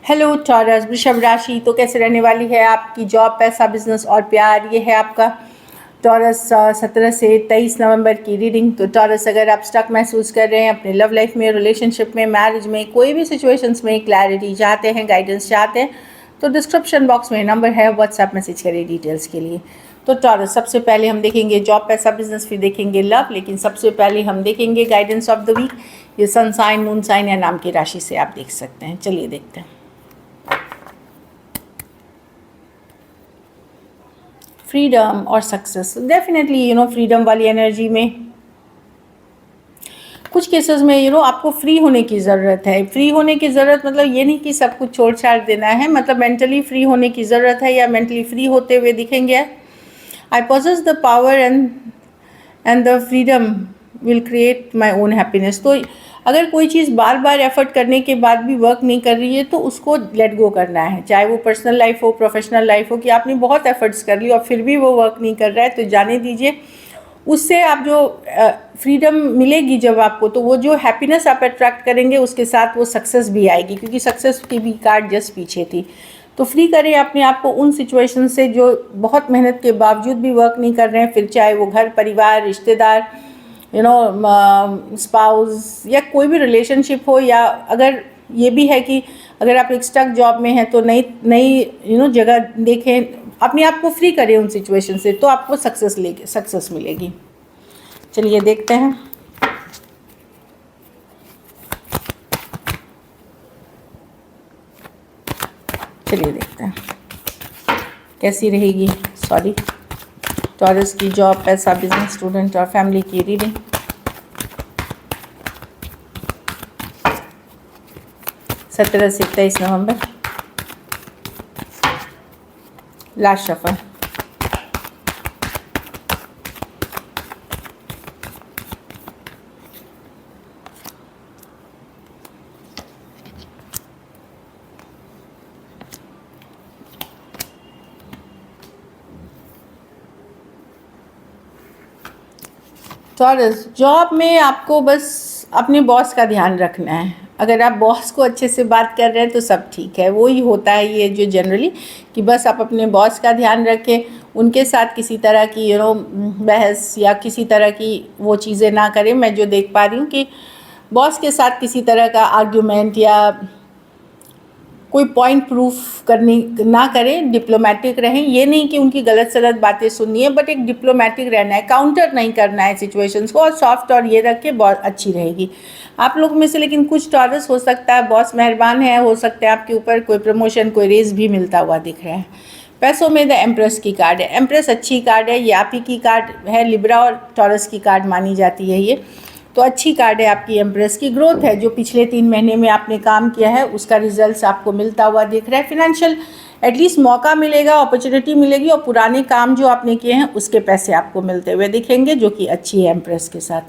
Hello taurus वृषभ राशि, तो कैसे रहने वाली है आपकी जॉब, पैसा, बिजनेस और प्यार। ये है आपका टॉरस 17 से 23 नवंबर की रीडिंग। तो टॉरस, अगर आप स्टक महसूस कर रहे हैं अपने लव लाइफ में, रिलेशनशिप में, मैरिज में, कोई भी सिचुएशंस में क्लैरिटी चाहते हैं, गाइडेंस चाहते हैं, तो डिस्क्रिप्शन बॉक्स में नंबर है, व्हाट्सएप मैसेज करिए डिटेल्स के लिए। तो टॉरस, सबसे पहले हम देखेंगे जॉब, पैसा, बिजनेस, फिर देखेंगे लव, लेकिन सबसे पहले हम देखेंगे गाइडेंस ऑफ द वीक। ये सन साइन, मून साइन या नाम की राशि से आप देख सकते हैं। चलिए देखते हैं। फ्रीडम और सक्सेस, डेफिनेटली फ्रीडम वाली एनर्जी में कुछ केसेस में आपको फ्री होने की ज़रूरत है। फ्री होने की ज़रूरत मतलब ये नहीं कि सब कुछ छोड़ छाड़ देना है, मतलब मेंटली फ्री होने की ज़रूरत है या मेंटली फ्री होते हुए दिखेंगे। आई poses the power and the freedom will create my own happiness. तो अगर कोई चीज़ बार बार एफर्ट करने के बाद भी वर्क नहीं कर रही है तो उसको लेट गो करना है, चाहे वो पर्सनल लाइफ हो, प्रोफेशनल लाइफ हो, कि आपने बहुत एफर्ट्स कर ली और फिर भी वो वर्क नहीं कर रहा है, तो जाने दीजिए। उससे आप जो फ्रीडम मिलेगी जब आपको, तो वो जो हैप्पीनेस आप अट्रैक्ट करेंगे उसके साथ वो सक्सेस भी आएगी, क्योंकि सक्सेस की भी कार्ड जस्ट पीछे थी। तो फ्री करें अपने आप को उन सिचुएशन से जो बहुत मेहनत के बावजूद भी वर्क नहीं कर रहे हैं, फिर चाहे वो घर परिवार, रिश्तेदार, स्पाउस या कोई भी रिलेशनशिप हो, या अगर ये भी है कि अगर आप एक स्टक जॉब में हैं तो नई नई जगह देखें, अपने आप को फ्री करें उन सिचुएशन से, तो आपको सक्सेस मिलेगी। चलिए देखते हैं। चलिए देखते हैं कैसी रहेगी टॉरस की जॉब, पैसा, बिजनेस, स्टूडेंट और फैमिली की रीडिंग। सत्रह से 23 नवंबर। Last shuffle. टॉरस, जॉब में आपको बस अपने बॉस का ध्यान रखना है। अगर आप बॉस को अच्छे से बात कर रहे हैं तो सब ठीक है। वो ही होता है ये जो जनरली, कि बस आप अपने बॉस का ध्यान रखें, उनके साथ किसी तरह की बहस या किसी तरह की वो चीज़ें ना करें। मैं जो देख पा रही हूँ कि बॉस के साथ किसी तरह का आर्ग्यूमेंट या कोई पॉइंट प्रूफ करनी ना करें, डिप्लोमेटिक रहें। ये नहीं कि उनकी गलत सलत बातें सुननी है, बट एक डिप्लोमेटिक रहना है, काउंटर नहीं करना है सिचुएशंस को, और सॉफ्ट और ये रख के बहुत अच्छी रहेगी आप लोग में से। लेकिन कुछ टॉरस, हो सकता है बॉस मेहरबान है, हो सकता है आपके ऊपर कोई प्रमोशन, कोई रेज भी मिलता हुआ दिख रहा है। पैसों में द एम्प्रेस की कार्ड है। एम्प्रेस अच्छी कार्ड है, ये आप ही की कार्ड है, लिब्रा और टॉरस की कार्ड मानी जाती है ये, तो अच्छी कार्ड है आपकी एम्प्रेस की। ग्रोथ है, जो पिछले 3 महीने में आपने काम किया है उसका रिजल्ट्स आपको मिलता हुआ दिख रहा है। फिनेंशियल एटलीस्ट मौका मिलेगा, अपॉर्चुनिटी मिलेगी, और पुराने काम जो आपने किए हैं उसके पैसे आपको मिलते हुए दिखेंगे, जो कि अच्छी है एम्प्रेस के साथ।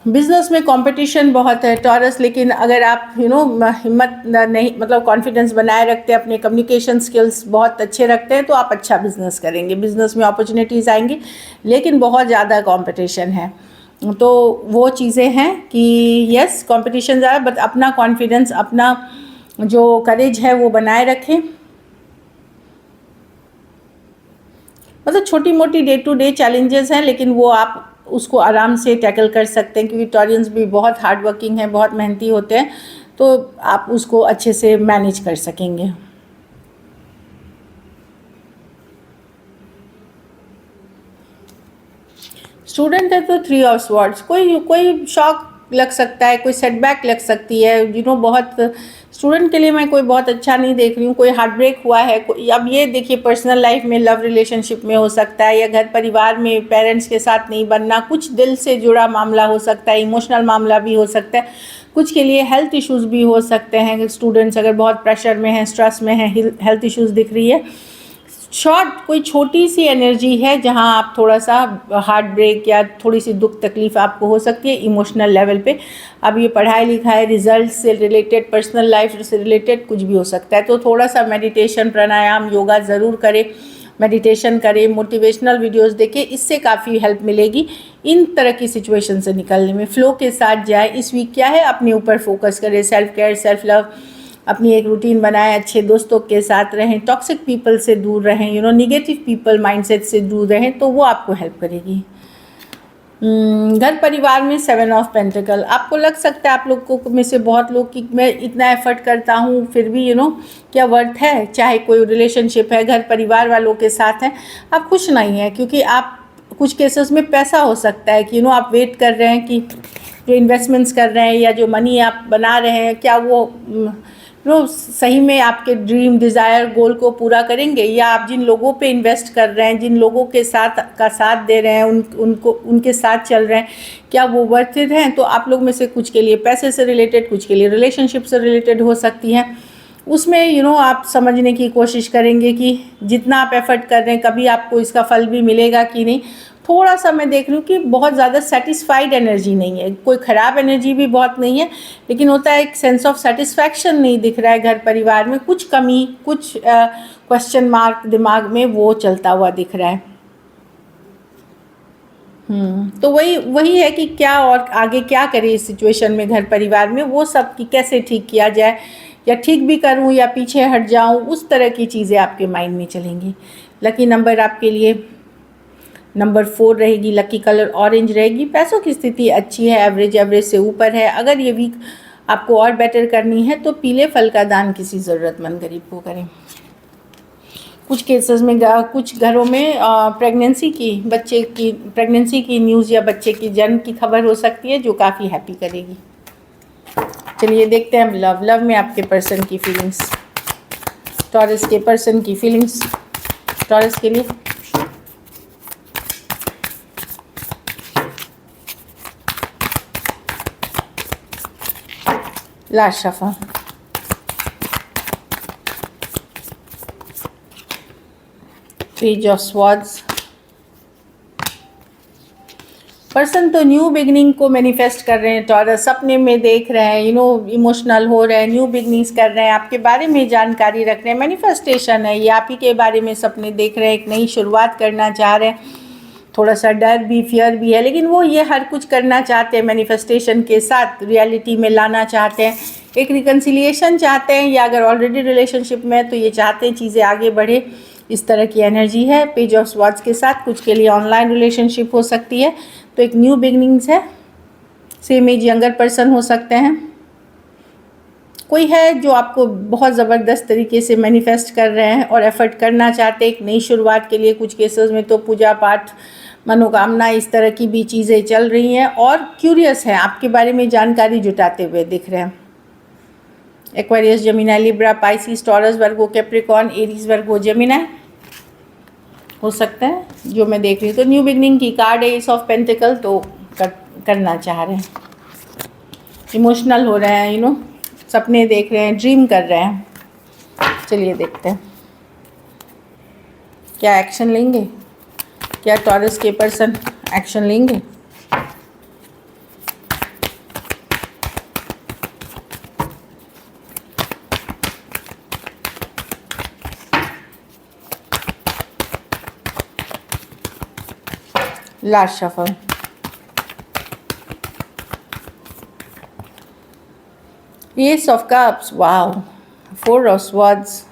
बिजनेस में कंपटीशन बहुत है टॉरस, लेकिन अगर आप हिम्मत नहीं, मतलब कॉन्फिडेंस बनाए रखते हैं, अपने कम्युनिकेशन स्किल्स बहुत अच्छे रखते हैं, तो आप अच्छा बिजनेस करेंगे। बिजनेस में अपॉर्चुनिटीज़ आएंगी, लेकिन बहुत ज़्यादा कंपटीशन है। तो वो चीज़ें हैं कि यस, कंपटीशन ज़्यादा, बट अपना कॉन्फिडेंस, अपना जो करेज है वो बनाए रखें। मतलब छोटी मोटी डे टू डे चैलेंजेस हैं, लेकिन वो आप उसको आराम से टैकल कर सकते हैं, क्योंकि टॉरियंस भी बहुत हार्ड वर्किंग हैं, बहुत मेहनती होते हैं, तो आप उसको अच्छे से मैनेज कर सकेंगे। स्टूडेंट है तो 3 ऑफ स्वॉर्ड्स, कोई शॉक लग सकता है, कोई सेटबैक लग सकती है, बहुत स्टूडेंट के लिए मैं कोई बहुत अच्छा नहीं देख रही हूँ। कोई हार्ट ब्रेक हुआ है, अब ये देखिए पर्सनल लाइफ में, लव रिलेशनशिप में हो सकता है, या घर परिवार में पेरेंट्स के साथ नहीं बनना, कुछ दिल से जुड़ा मामला हो सकता है, इमोशनल मामला भी हो सकता है, कुछ के लिए हेल्थ इश्यूज़ भी हो सकते हैं। स्टूडेंट्स अगर बहुत प्रेशर में हैं, स्ट्रेस में हैं, हेल्थ इश्यूज़ दिख रही है। कोई छोटी सी एनर्जी है जहां आप थोड़ा सा हार्ट ब्रेक या थोड़ी सी दुख तकलीफ आपको हो सकती है इमोशनल लेवल पे। अब ये पढ़ाई लिखाई, रिजल्ट से रिलेटेड, पर्सनल लाइफ से रिलेटेड कुछ भी हो सकता है, तो थोड़ा सा मेडिटेशन, प्राणायाम, योगा ज़रूर करें। मेडिटेशन करें, मोटिवेशनल वीडियोस देखें, इससे काफ़ी हेल्प मिलेगी इन तरह की सिचुएशन से निकलने में। फ़्लो के साथ जाए। इस वीक क्या है, अपने ऊपर फोकस करें, सेल्फ केयर, सेल्फ लव, अपनी एक रूटीन बनाएं, अच्छे दोस्तों के साथ रहें, टॉक्सिक पीपल से दूर रहें, नेगेटिव पीपल माइंडसेट से दूर रहें, तो वो आपको हेल्प करेगी। घर परिवार में 7 ऑफ पेंटिकल, आपको लग सकता है आप लोग को में से बहुत लोग कि मैं इतना एफर्ट करता हूँ फिर भी क्या वर्थ है, चाहे कोई रिलेशनशिप है, घर परिवार वालों के साथ है, आप खुश नहीं हैं, क्योंकि आप कुछ केसेस में पैसा हो सकता है कि आप वेट कर रहे हैं कि जो इन्वेस्टमेंट्स कर रहे हैं या जो मनी आप बना रहे हैं, क्या वो सही में आपके ड्रीम डिज़ायर गोल को पूरा करेंगे, या आप जिन लोगों पे इन्वेस्ट कर रहे हैं, जिन लोगों के साथ दे रहे हैं, उनके साथ चल रहे हैं, क्या वो वर्थ इट हैं। तो आप लोग में से कुछ के लिए पैसे से रिलेटेड, कुछ के लिए रिलेशनशिप से रिलेटेड हो सकती हैं। उसमें आप समझने की कोशिश करेंगे कि जितना आप एफर्ट कर रहे हैं कभी आपको इसका फल भी मिलेगा कि नहीं। थोड़ा सा मैं देख रही हूँ कि बहुत ज़्यादा सेटिस्फाइड एनर्जी नहीं है, कोई ख़राब एनर्जी भी बहुत नहीं है, लेकिन होता है एक सेंस ऑफ सेटिस्फैक्शन नहीं दिख रहा है घर परिवार में, कुछ कमी, कुछ क्वेश्चन मार्क दिमाग में वो चलता हुआ दिख रहा है। तो वही है कि क्या और आगे क्या करें इस सिचुएशन में घर परिवार में, वो सब कि कैसे ठीक किया जाए, या ठीक भी करूं या पीछे हट जाऊं, उस तरह की चीज़ें आपके माइंड में चलेंगी। लकी नंबर आपके लिए नंबर 4 रहेगी, लकी कलर ऑरेंज रहेगी। पैसों की स्थिति अच्छी है, एवरेज से ऊपर है। अगर ये वीक आपको और बेटर करनी है तो पीले फल का दान किसी ज़रूरतमंद गरीब को करें। कुछ केसेस में कुछ घरों में प्रेगनेंसी की न्यूज़ या बच्चे की जन्म की खबर हो सकती है, जो काफ़ी हैप्पी करेगी। चलिए देखते हैं लव में आपके पर्सन की फीलिंग्स, टॉरस के पर्सन की फीलिंग्स टॉरस के लिए। Last shuffle, page of swords. Person तो न्यू बिगनिंग को मैनिफेस्ट कर रहे हैं, टॉरस सपने में देख रहे हैं, इमोशनल हो रहे हैं, न्यू बिगनिंग्स कर रहे हैं, आपके बारे में जानकारी रख रहे हैं, मैनिफेस्टेशन है ये, आप ही के बारे में सपने देख रहे हैं, एक नई शुरुआत करना चाह रहे हैं। थोड़ा सा डर भी, फियर भी है, लेकिन वो ये हर कुछ करना चाहते हैं, मैनिफेस्टेशन के साथ रियलिटी में लाना चाहते हैं, एक रिकन्सिलिएशन चाहते हैं, या अगर ऑलरेडी रिलेशनशिप में है तो ये चाहते हैं चीज़ें आगे बढ़े, इस तरह की एनर्जी है पेज ऑफ स्वॉर्ड्स के साथ। कुछ के लिए ऑनलाइन रिलेशनशिप हो सकती है, तो एक न्यू बिगनिंग्स है। सेम एज यंगर पर्सन हो सकते हैं, कोई है जो आपको बहुत ज़बरदस्त तरीके से मैनिफेस्ट कर रहे हैं और एफर्ट करना चाहते हैं एक नई शुरुआत के लिए। कुछ केसेस में तो पूजा पाठ, मनोकामना, इस तरह की भी चीज़ें चल रही हैं, और क्यूरियस हैं, आपके बारे में जानकारी जुटाते हुए दिख रहे हैं। Aquarius, Gemini, Libra, Pisces, Taurus, Virgo, Capricorn, Aries, Virgo, Gemini हो सकता है जो मैं देख रही हूँ। तो न्यू बिगनिंग की कार्ड है, एस ऑफ पेंटिकल, तो करना चाह रहे हैं, इमोशनल हो रहे हैं, सपने देख रहे हैं, ड्रीम कर रहे हैं। चलिए देखते हैं क्या एक्शन लेंगे, क्या टॉरस के पर्सन एक्शन लेंगे। Last shuffle, S of cups, wow, 4 of swords.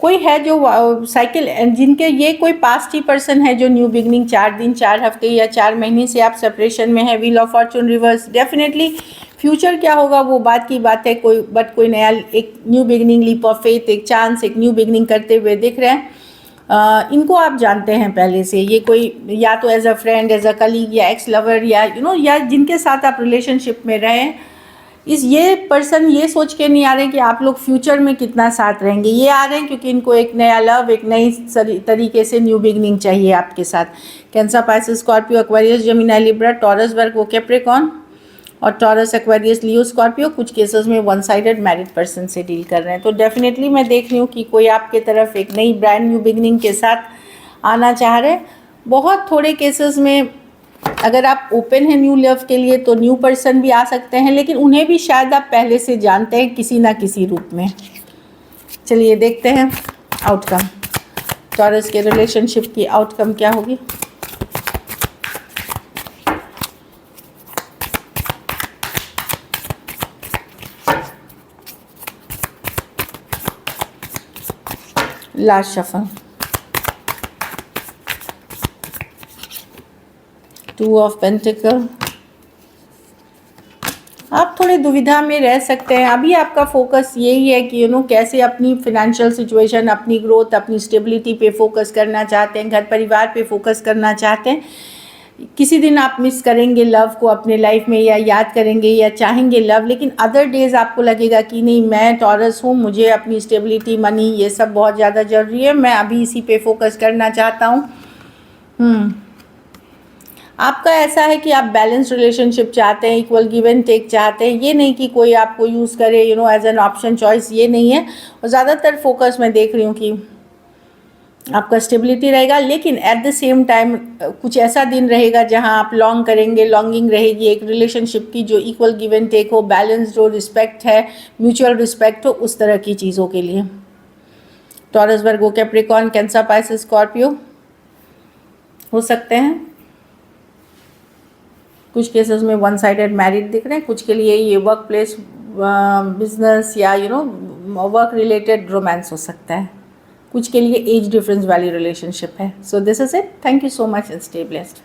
कोई है जो साइकिल, जिनके ये कोई पास्ट ही पर्सन है जो न्यू बिगनिंग 4 दिन, 4 हफ्ते या 4 महीने से आप सेपरेशन में है। Wheel of Fortune reverse, definitely future क्या होगा वो बात की बात है, कोई नया एक new beginning, leap of faith, एक चांस, एक न्यू बिगनिंग करते हुए दिख रहे हैं। इनको आप जानते हैं पहले से, ये कोई या तो as a friend, as a colleague, या एक्स लवर, या या जिनके साथ आप रिलेशनशिप में रहें। ये पर्सन ये सोच के नहीं आ रहे कि आप लोग फ्यूचर में कितना साथ रहेंगे, ये आ रहे हैं क्योंकि इनको एक नया लव, एक नई तरीके से न्यू बिगनिंग चाहिए आपके साथ। Cancer, Pisces, Scorpio, Aquarius, Gemini, Libra, Taurus, Virgo, Capricorn, और टॉरस, एक्वेरियस, लियो, स्कॉर्पियो। कुछ केसेस में वन साइडेड मैरिड पर्सन से डील कर रहे हैं। तो डेफिनेटली मैं देख रही हूँ कि कोई आपके तरफ एक नई ब्रांड न्यू बिगनिंग के साथ आना चाह रहे हैं। बहुत थोड़े केसेस में अगर आप ओपन हैं न्यू लव के लिए तो न्यू पर्सन भी आ सकते हैं, लेकिन उन्हें भी शायद आप पहले से जानते हैं किसी ना किसी रूप में। चलिए देखते हैं आउटकम, टॉरस के रिलेशनशिप की आउटकम क्या होगी। Last shuffle, 2 of pentacle. आप थोड़े दुविधा में रह सकते हैं। अभी आपका फोकस यही है कि कैसे अपनी फिनेंशियल सिचुएशन, अपनी ग्रोथ, अपनी स्टेबिलिटी पे फोकस करना चाहते हैं, घर परिवार पे फोकस करना चाहते हैं। किसी दिन आप मिस करेंगे लव को अपने लाइफ में, या याद करेंगे या चाहेंगे लव, लेकिन अदर डेज आपको लगेगा कि नहीं, मैं टॉरस हूँ, मुझे अपनी स्टेबिलिटी, मनी, ये सब बहुत ज़्यादा ज़रूरी है, मैं अभी इसी पे फोकस करना चाहता हूँ। आपका ऐसा है कि आप बैलेंस रिलेशनशिप चाहते हैं, इक्वल गिव एंड टेक चाहते हैं। ये नहीं कि कोई आपको यूज़ करे एज एन ऑप्शन चॉइस, ये नहीं है। और ज़्यादातर फोकस मैं देख रही हूँ कि आपका स्टेबिलिटी रहेगा, लेकिन एट द सेम टाइम कुछ ऐसा दिन रहेगा जहां आप लॉन्ग करेंगे, लॉन्गिंग रहेगी एक रिलेशनशिप की जो इक्वल गिव एंड टेक हो, बैलेंस्ड हो, रिस्पेक्ट है, म्यूचुअल रिस्पेक्ट हो, उस तरह की चीज़ों के लिए। Taurus, Virgo, Capricorn, cancer, Pisces, Scorpio हो सकते हैं। कुछ केसेस में वन साइडेड मैरिड दिख रहे हैं, कुछ के लिए ये वर्क प्लेस, बिजनेस या वर्क रिलेटेड रोमांस हो सकता है, कुछ के लिए एज डिफरेंस वाली रिलेशनशिप है। So this is it. Thank you so much and stay blessed.